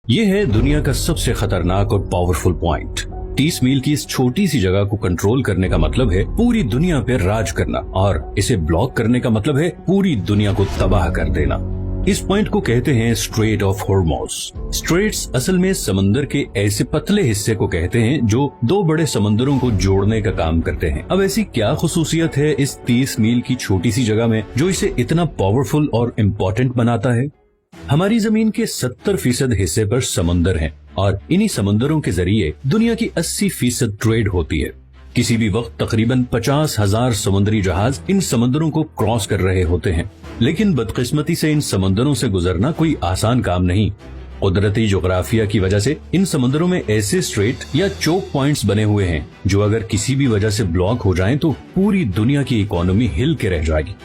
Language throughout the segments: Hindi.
ये है दुनिया का सबसे खतरनाक और पावरफुल पॉइंट। 30 मील की इस छोटी सी जगह को कंट्रोल करने का मतलब है पूरी दुनिया पे राज करना, और इसे ब्लॉक करने का मतलब है पूरी दुनिया को तबाह कर देना। इस पॉइंट को कहते हैं स्ट्रेट ऑफ हॉर्मुज़। स्ट्रेट्स असल में समंदर के ऐसे पतले हिस्से को कहते हैं जो दो बड़े समंदरों को जोड़ने का काम करते हैं। अब ऐसी क्या खुसूसियत है इस 30 मील की छोटी सी जगह में जो इसे इतना पावरफुल और इम्पोर्टेंट बनाता है? हमारी जमीन के 70% हिस्से पर समंदर हैं और इन्हीं समंदरों के जरिए दुनिया की 80% ट्रेड होती है। किसी भी वक्त तकरीबन 50,000 समुद्री जहाज इन समंदरों को क्रॉस कर रहे होते हैं, लेकिन बदकिस्मती से इन समंदरों से गुजरना कोई आसान काम नहीं। कुदरती जोग्राफिया की वजह से इन समंदरों में ऐसे स्ट्रेट या चोक पॉइंट्स बने हुए हैं जो अगर किसी भी वजह से ब्लॉक हो जाएं तो पूरी दुनिया की इकोनॉमी हिल के रह जाएगी।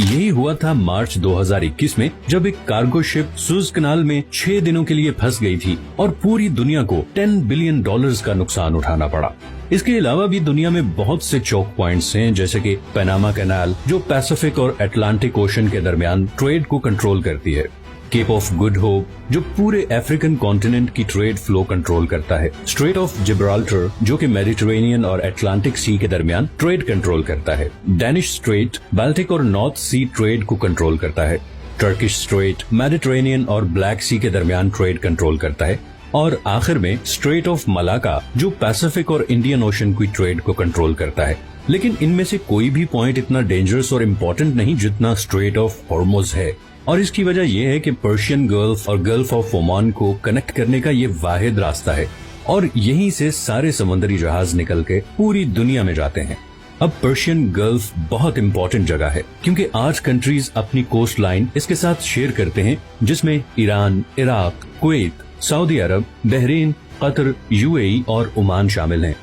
यही हुआ था मार्च 2021 में, जब एक कार्गो शिप सुएज कनाल में 6 दिनों के लिए फंस गई थी और पूरी दुनिया को $10 बिलियन का नुकसान उठाना पड़ा। इसके अलावा भी दुनिया में बहुत से चौक पॉइंट्स हैं, जैसे कि पनामा कैनाल जो पैसिफिक और अटलांटिक ओशन के दरमियान ट्रेड को कंट्रोल करती है, केप ऑफ गुड होप जो पूरे अफ्रीकन कॉन्टिनेंट की ट्रेड फ्लो कंट्रोल करता है, स्ट्रेट ऑफ जिब्राल्टर जो कि मेडिटेरेनियन और अटलांटिक सी के दरमियान ट्रेड कंट्रोल करता है, डैनिश स्ट्रेट बाल्टिक और नॉर्थ सी ट्रेड को कंट्रोल करता है, टर्किश स्ट्रेट मेडिटेरेनियन और ब्लैक सी के दरमियान ट्रेड कंट्रोल करता है, और आखिर में स्ट्रेट ऑफ मलाका जो पैसिफिक और इंडियन ओशन की ट्रेड को कंट्रोल करता है। लेकिन इनमें से कोई भी पॉइंट इतना डेंजरस और इम्पोर्टेंट नहीं जितना स्ट्रेट ऑफ हॉर्मुज़ है, और इसकी वजह यह है कि पर्शियन गल्फ और गल्फ ऑफ ओमान को कनेक्ट करने का ये वाहिद रास्ता है, और यहीं से सारे समुद्री जहाज निकल के पूरी दुनिया में जाते हैं। अब पर्शियन गल्फ बहुत इम्पोर्टेंट जगह है क्योंकि 8 कंट्रीज अपनी कोस्ट लाइन इसके साथ शेयर करते हैं, जिसमें ईरान, इराक, कुवैत, सऊदी अरब, बहरीन, कतर, यूएई और ओमान शामिल हैं।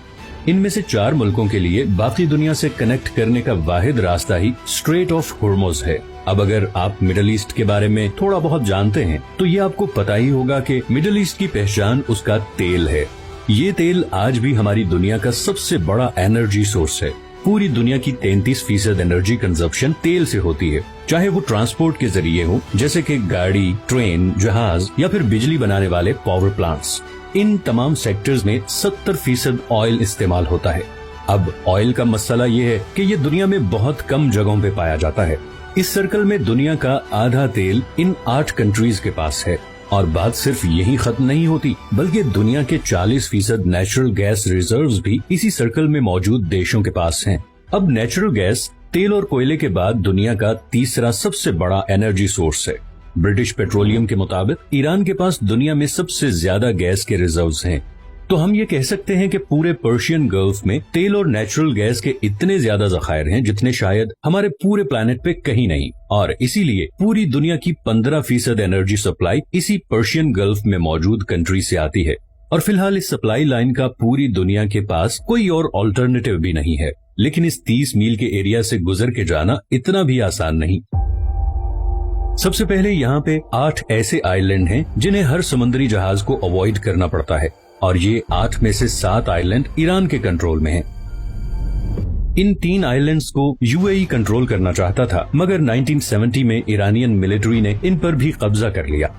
इनमें से 4 मुल्कों के लिए बाकी दुनिया से कनेक्ट करने का वाहिद रास्ता ही स्ट्रेट ऑफ हॉर्मुज़ है। अब अगर आप मिडल ईस्ट के बारे में थोड़ा बहुत जानते हैं तो ये आपको पता ही होगा कि मिडल ईस्ट की पहचान उसका तेल है। ये तेल आज भी हमारी दुनिया का सबसे बड़ा एनर्जी सोर्स है। पूरी दुनिया की 33% एनर्जी कंजप्शन तेल से होती है, चाहे वो ट्रांसपोर्ट के जरिए हो जैसे कि गाड़ी, ट्रेन, जहाज या फिर बिजली बनाने वाले पावर प्लांट्स। इन तमाम सेक्टर्स में 70% ऑयल इस्तेमाल होता है। अब ऑयल का मसला ये है कि ये दुनिया में बहुत कम जगहों पे पाया जाता है। इस सर्कल में दुनिया का आधा तेल इन 8 कंट्रीज के पास है, और बात सिर्फ यही खत्म नहीं होती, बल्कि दुनिया के 40% नेचुरल गैस रिजर्व्स भी इसी सर्कल में मौजूद देशों के पास हैं। अब नेचुरल गैस तेल और कोयले के बाद दुनिया का तीसरा सबसे बड़ा एनर्जी सोर्स है। ब्रिटिश पेट्रोलियम के मुताबिक ईरान के पास दुनिया में सबसे ज्यादा गैस के रिजर्व्स हैं। तो हम ये कह सकते हैं कि पूरे पर्शियन गल्फ में तेल और नेचुरल गैस के इतने ज्यादा जखायर हैं जितने शायद हमारे पूरे प्लेनेट पे कहीं नहीं, और इसीलिए पूरी दुनिया की 15% एनर्जी सप्लाई इसी पर्शियन गल्फ में मौजूद कंट्री से आती है। और फिलहाल इस सप्लाई लाइन का पूरी दुनिया के पास कोई और ऑल्टरनेटिव भी नहीं है, लेकिन इस 30 मील के एरिया से गुजर के जाना इतना भी आसान नहीं। सबसे पहले यहाँ पे 8 ऐसे आइलैंड हैं जिन्हें हर समुद्री जहाज को अवॉइड करना पड़ता है, और ये 8 में से 7 आइलैंड ईरान के कंट्रोल में हैं। इन 3 आइलैंड्स को यूएई कंट्रोल करना चाहता था, मगर 1970 में ईरानियन मिलिट्री ने इन पर भी कब्जा कर लिया।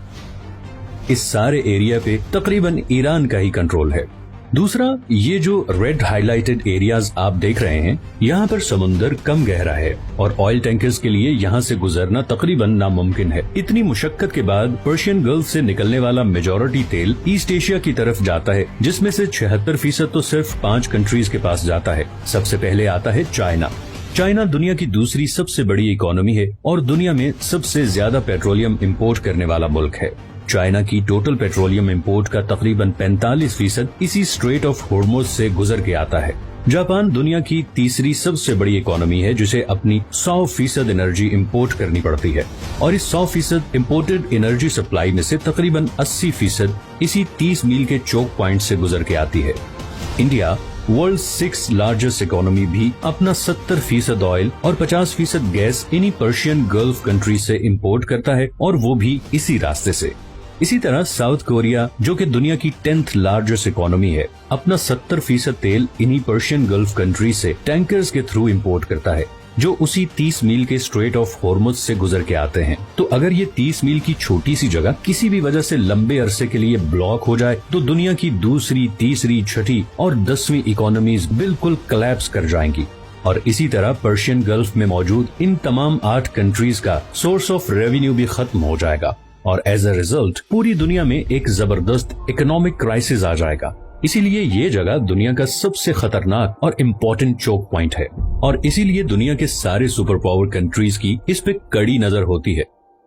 इस सारे एरिया पे तकरीबन ईरान का ही कंट्रोल है। दूसरा, ये जो रेड हाईलाइटेड एरियाज आप देख रहे हैं, यहाँ पर समुंदर कम गहरा है और ऑयल टैंकर्स के लिए यहाँ से गुजरना तकरीबन नामुमकिन है। इतनी मुशक्कत के बाद पर्शियन गल्फ से निकलने वाला मेजॉरिटी तेल ईस्ट एशिया की तरफ जाता है, जिसमें से 76% तो सिर्फ 5 कंट्रीज के पास जाता है। सबसे पहले आता है चाइना। चाइना दुनिया की दूसरी सबसे बड़ी इकोनॉमी है और दुनिया में सबसे ज्यादा पेट्रोलियम इम्पोर्ट करने वाला मुल्क है। चाइना की टोटल पेट्रोलियम इंपोर्ट का तकरीबन 45% इसी स्ट्रेट ऑफ हॉर्मुज़ से गुजर के आता है। जापान दुनिया की तीसरी सबसे बड़ी इकोनॉमी है जिसे अपनी 100% एनर्जी इंपोर्ट करनी पड़ती है, और इस 100% इम्पोर्टेड एनर्जी सप्लाई में से तकरीबन 80% इसी 30 मील के चोक पॉइंट से गुजर के आती है। इंडिया वर्ल्ड 6 लार्जेस्ट इकोनॉमी भी अपना 70% ऑयल और 50% गैस इन्हीं पर्शियन गल्फ कंट्री से इंपोर्ट करता है, और वो भी इसी रास्ते से। इसी तरह साउथ कोरिया जो कि दुनिया की 10th लार्जेस्ट इकोनॉमी है, अपना 70% तेल इन्हीं पर्शियन गल्फ कंट्री से टैंकर्स के थ्रू इंपोर्ट करता है। जो उसी 30 मील के स्ट्रेट ऑफ हॉर्मुज से गुजर के आते हैं। तो अगर ये 30 मील की छोटी सी जगह किसी भी वजह से लंबे अरसे के लिए ब्लॉक हो जाए तो दुनिया की दूसरी, तीसरी, छठी और 10वीं इकोनॉमीज बिल्कुल कोलैप्स कर जाएंगी। और इसी तरह पर्शियन गल्फ में मौजूद इन तमाम 8 कंट्रीज का सोर्स ऑफ रेवेन्यू भी खत्म हो जाएगा और एज अ रिजल्ट पूरी दुनिया में एक जबरदस्त इकोनॉमिक क्राइसिस आ जाएगा। इसीलिए ये जगह दुनिया का सबसे खतरनाक और इम्पोर्टेंट चोक पॉइंट है और इसीलिए दुनिया के सारे सुपर पावर कंट्रीज की इस पे कड़ी नजर होती है।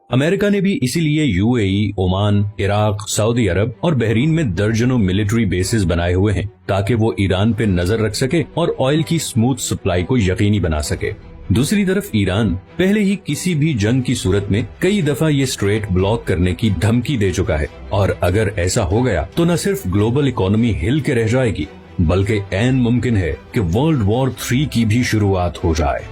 अमेरिका ने भी इसीलिए यूएई, ओमान, इराक, सऊदी अरब और बहरीन में दर्जनों मिलिट्री बेसिस बनाए हुए हैं ताकि वो ईरान पे नजर रख सके और ऑयल की स्मूथ सप्लाई को यकीनी बना सके। दूसरी तरफ ईरान पहले ही किसी भी जंग की सूरत में कई दफा ये स्ट्रेट ब्लॉक करने की धमकी दे चुका है और अगर ऐसा हो गया तो न सिर्फ ग्लोबल इकोनॉमी हिल के रह जाएगी बल्कि ऐन मुमकिन है कि वर्ल्ड वॉर 3 की भी शुरुआत हो जाए।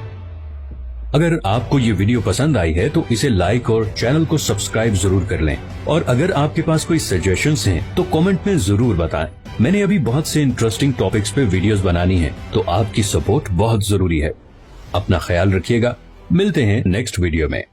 अगर आपको ये वीडियो पसंद आई है तो इसे लाइक और चैनल को सब्सक्राइब जरूर कर लें और अगर आपके पास कोई सजेशंस हैं तो कमेंट में जरूर बताएं। मैंने अभी बहुत से इंटरेस्टिंग टॉपिक्स पे वीडियोस बनानी है तो आपकी सपोर्ट बहुत जरूरी है। अपना ख्याल रखिएगा, मिलते हैं नेक्स्ट वीडियो में।